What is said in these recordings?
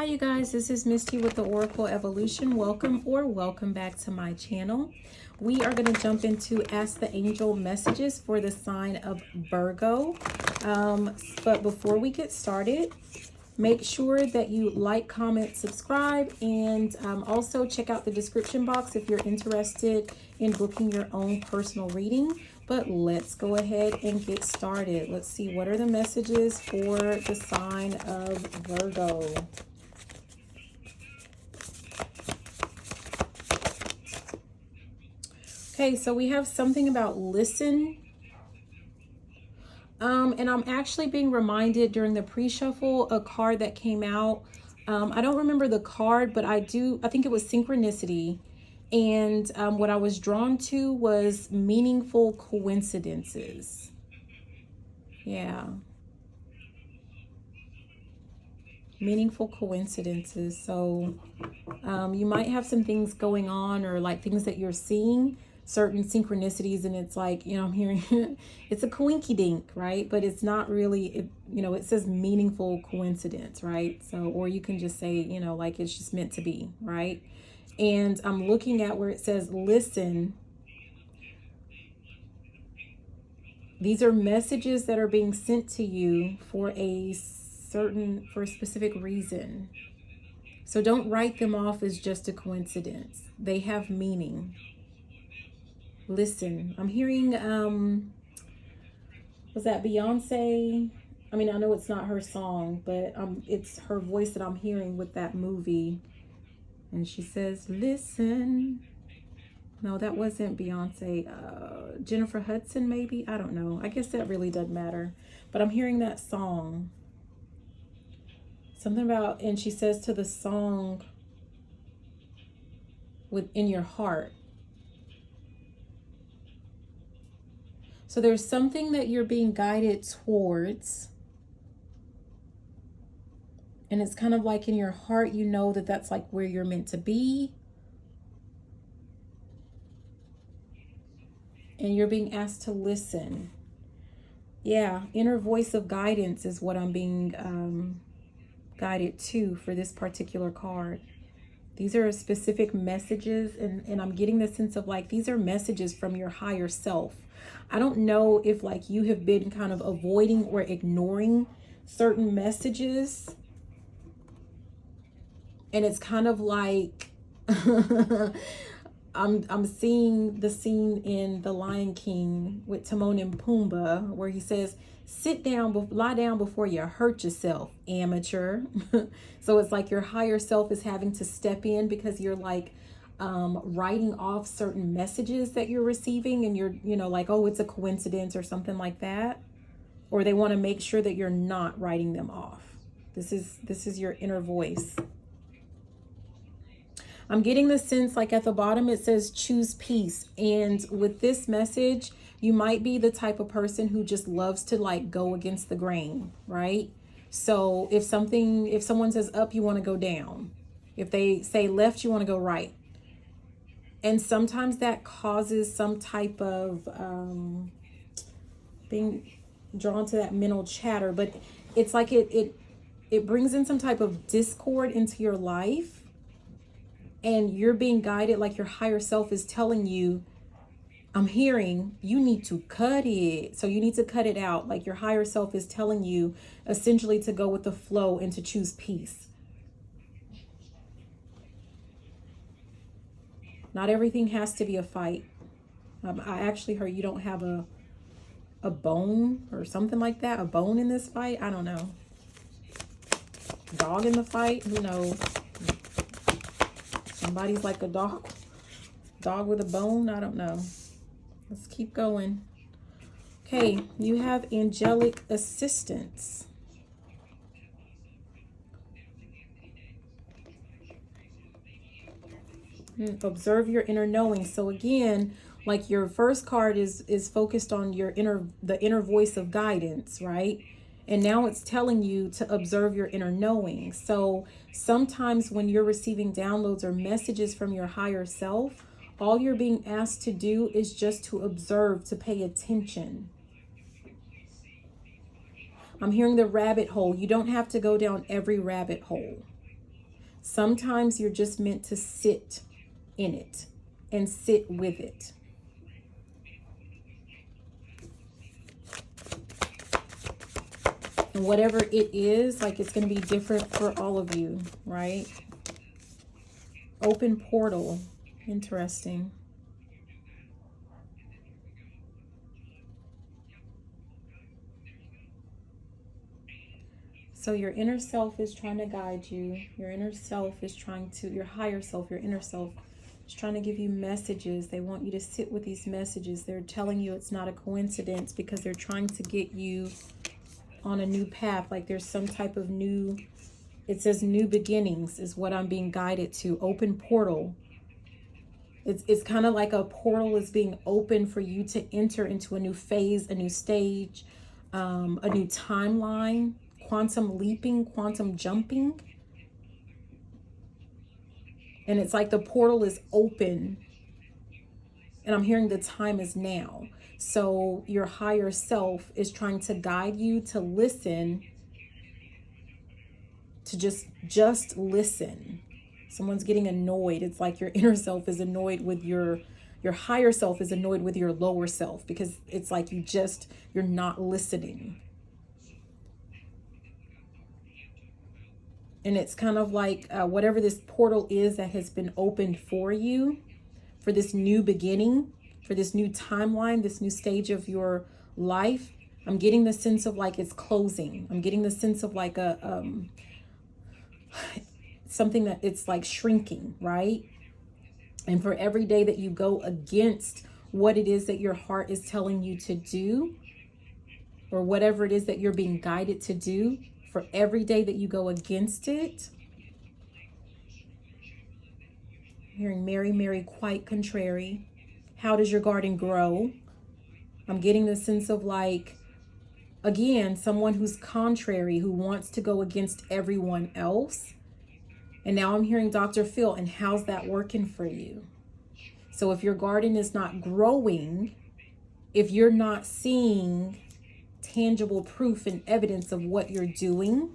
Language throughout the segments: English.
Hi you guys, this is Misty with the Oracle Evolution. Welcome back to my channel. We are going to jump into Ask the Angel messages for the sign of Virgo. But before we get started, make sure that you like, comment, subscribe, and also check out the description box if you're interested in booking your own personal reading. But let's go ahead and get started. Let's see, what are the messages for the sign of Virgo? Okay, so we have something about listen. And I'm actually being reminded during the pre-shuffle, a card that came out. I don't remember the card, but I think it was synchronicity. And what I was drawn to was meaningful coincidences. Yeah. Meaningful coincidences. So you might have some things going on, or like things that you're seeing, certain synchronicities, and it's like, I'm hearing it's a coinky dink, right? But it's not really, it says meaningful coincidence, right? So, or you can just say, like it's just meant to be, right? And I'm looking at where it says listen. These are messages that are being sent to you for a specific reason. So don't write them off as just a coincidence. They have meaning. Listen, I'm hearing, was that Beyonce? I mean, I know it's not her song, but it's her voice that I'm hearing with that movie. And she says, listen. No, that wasn't Beyonce. Jennifer Hudson, maybe? I don't know. I guess that really doesn't matter. But I'm hearing that song. Something about, and she says to the song, within your heart. So there's something that you're being guided towards. And it's kind of like in your heart, that that's like where you're meant to be. And you're being asked to listen. Yeah, inner voice of guidance is what I'm being guided to for this particular card. These are specific messages, and I'm getting the sense of like these are messages from your higher self. I don't know if like you have been kind of avoiding or ignoring certain messages. And it's kind of like I'm seeing the scene in The Lion King with Timon and Pumbaa where he says, lie down before you hurt yourself, amateur. So it's like your higher self is having to step in because you're like writing off certain messages that you're receiving, and you're, like, oh, it's a coincidence or something like that. Or they want to make sure that you're not writing them off. This is your inner voice. I'm getting the sense like at the bottom it says choose peace. And with this message, you might be the type of person who just loves to like go against the grain, right? So if someone says up, you want to go down. If they say left, you want to go right. And sometimes that causes some type of being drawn to that mental chatter. But it's like it brings in some type of discord into your life. And you're being guided, like your higher self is telling you, I'm hearing you need to cut it. So you need to cut it out. Like your higher self is telling you essentially to go with the flow and to choose peace. Not everything has to be a fight. I actually heard you don't have a bone or something like that. A bone in this fight. I don't know. Dog in the fight. Who knows? Somebody's like a dog with a bone. I don't know. Let's keep going. Okay, you have angelic assistance. Observe your inner knowing. So again, like your first card is focused on the inner voice of guidance, right? And now it's telling you to observe your inner knowing. So sometimes when you're receiving downloads or messages from your higher self, all you're being asked to do is just to observe, to pay attention. I'm hearing the rabbit hole. You don't have to go down every rabbit hole. Sometimes you're just meant to sit in it and sit with it. And whatever it is, like, it's going to be different for all of you, right? Open portal. Interesting. So your inner self is trying to guide you. Your inner self is trying to, your higher self, your inner self is trying to give you messages. They want you to sit with these messages. They're telling you it's not a coincidence because they're trying to get you on a new path. Like there's some type of new, it says new beginnings is what I'm being guided to. Open portal. It's kind of like a portal is being open for you to enter into a new phase, a new stage, a new timeline. Quantum leaping, quantum jumping. And it's like the portal is open. And I'm hearing the time is now. So your higher self is trying to guide you to listen. To just listen. Someone's getting annoyed. It's like your inner self is annoyed with your higher self is annoyed with your lower self. Because it's like you're not listening. And it's kind of like whatever this portal is that has been opened for you, for this new beginning, for this new timeline, this new stage of your life. I'm getting the sense of like it's closing. I'm getting the sense of like a something that it's like shrinking, right? And for every day that you go against what it is that your heart is telling you to do, or whatever it is that you're being guided to do, for every day that you go against it, I'm hearing Mary, Mary, quite contrary. How does your garden grow? I'm getting the sense of like, again, someone who's contrary, who wants to go against everyone else. And now I'm hearing Dr. Phil, and how's that working for you? So if your garden is not growing, if you're not seeing tangible proof and evidence of what you're doing,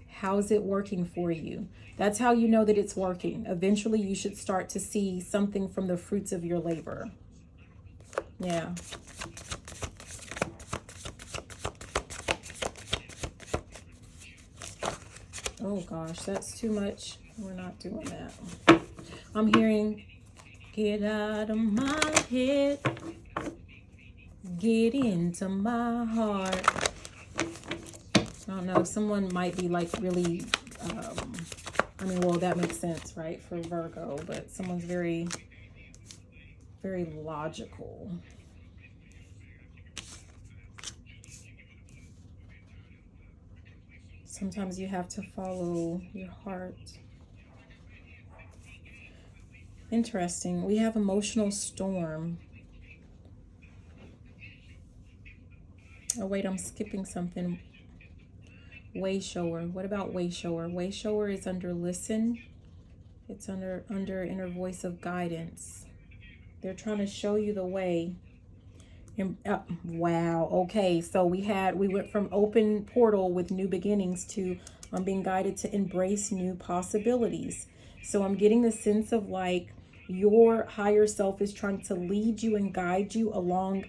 how's it working for you? That's how you know that it's working. Eventually you should start to see something from the fruits of your labor. Yeah. Oh gosh, that's too much. We're not doing that. I'm hearing, get out of my head. Get into my heart. I don't know. Someone might be like really, I mean, well, that makes sense, right? For Virgo, but someone's very, very logical. Sometimes you have to follow your heart. Interesting. We have emotional storm. Oh, wait, I'm skipping something. Way shower. What about way shower? Way shower is under listen. It's under inner voice of guidance. They're trying to show you the way. And, wow. Okay. So we went from open portal with new beginnings to I'm being guided to embrace new possibilities. So I'm getting the sense of like your higher self is trying to lead you and guide you along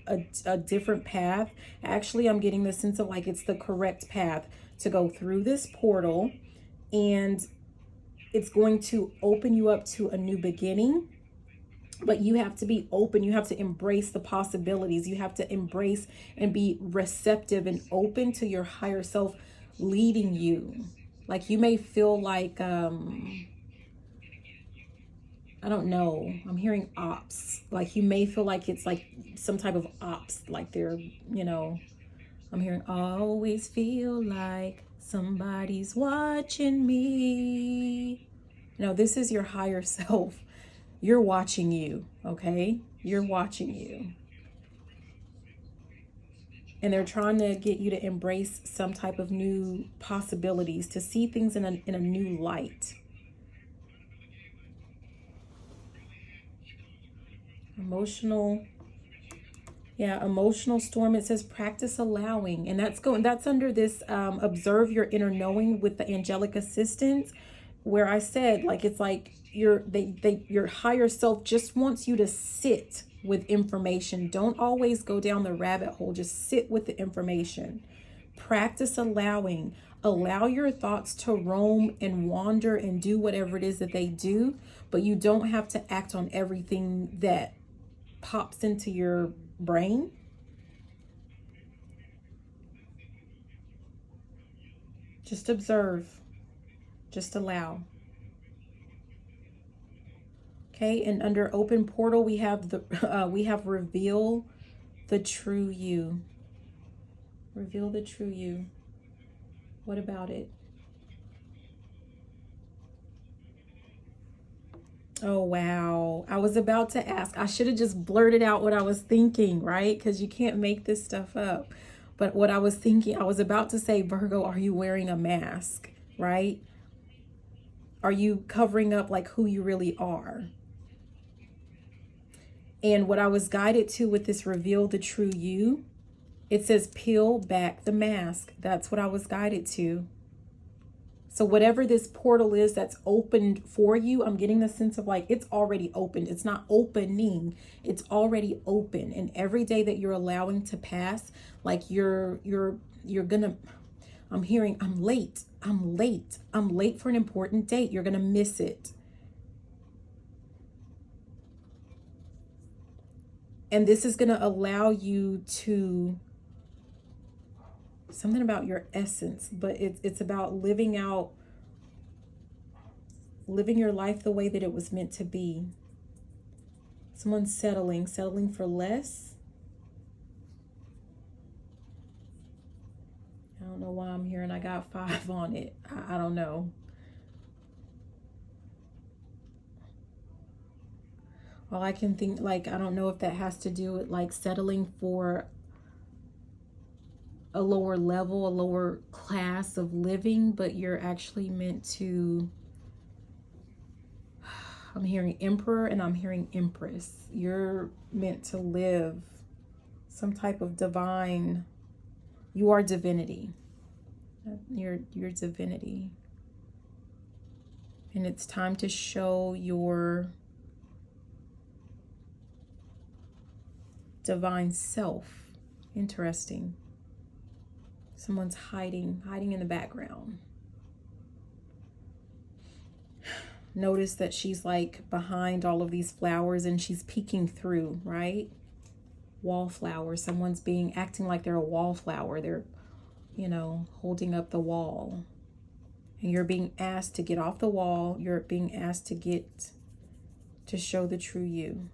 a different path. Actually, I'm getting the sense of like it's the correct path to go through this portal, and it's going to open you up to a new beginning. But you have to be open. You have to embrace the possibilities. You have to embrace and be receptive and open to your higher self leading you. Like you may feel like, I don't know. I'm hearing ops. Like you may feel like it's like some type of ops. Like they're, you know, I'm hearing always feel like somebody's watching me. No, this is your higher self. You're watching you, okay? You're watching you. And they're trying to get you to embrace some type of new possibilities, to see things in a new light. Emotional storm. It says practice allowing, and that's under this observe your inner knowing with the angelic assistance, where I said, like, it's like your higher self just wants you to sit with information. Don't always go down the rabbit hole. Just sit with the information. Practice allowing. Allow your thoughts to roam and wander and do whatever it is that they do, but you don't have to act on everything that pops into your brain. Just observe. Just allow. Okay, and under open portal, we have reveal the true you. Reveal the true you. What about it? Oh, wow. I was about to ask. I should have just blurted out what I was thinking, right? Because you can't make this stuff up. But what I was thinking, I was about to say, Virgo, are you wearing a mask, right? Are you covering up like who you really are? And what I was guided to with this reveal the true you, it says peel back the mask. That's what I was guided to. So whatever this portal is that's opened for you, I'm getting the sense of like it's already opened. It's not opening, it's already open. And every day that you're allowing to pass, like you're gonna, I'm hearing, I'm late for an important date. You're gonna miss it. And this is gonna allow you to, something about your essence, but it's about living your life the way that it was meant to be. Someone's settling for less. I don't know why I'm here and I got 5 on it. I don't know. All I can think, like, I don't know if that has to do with like settling for a lower level, a lower class of living, but you're actually meant to, I'm hearing emperor and I'm hearing empress. You're meant to live some type of divine, you are divinity. You're divinity. And it's time to show your divine self. Interesting. Someone's hiding in the background. Notice that she's like behind all of these flowers and she's peeking through, right? Wallflower. Someone's acting like they're a wallflower. They're, holding up the wall. And you're being asked to get off the wall. You're being asked to show the true you.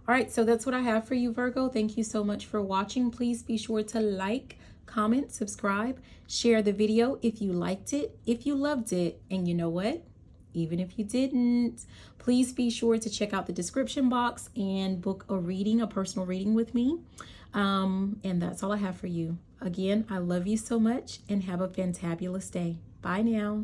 All right, so that's what I have for you, Virgo. Thank you so much for watching. Please be sure to like, comment, subscribe, share the video if you liked it, if you loved it, and you know what? Even if you didn't, please be sure to check out the description box and book a personal reading with me. And that's all I have for you. Again, I love you so much and have a fantabulous day. Bye now.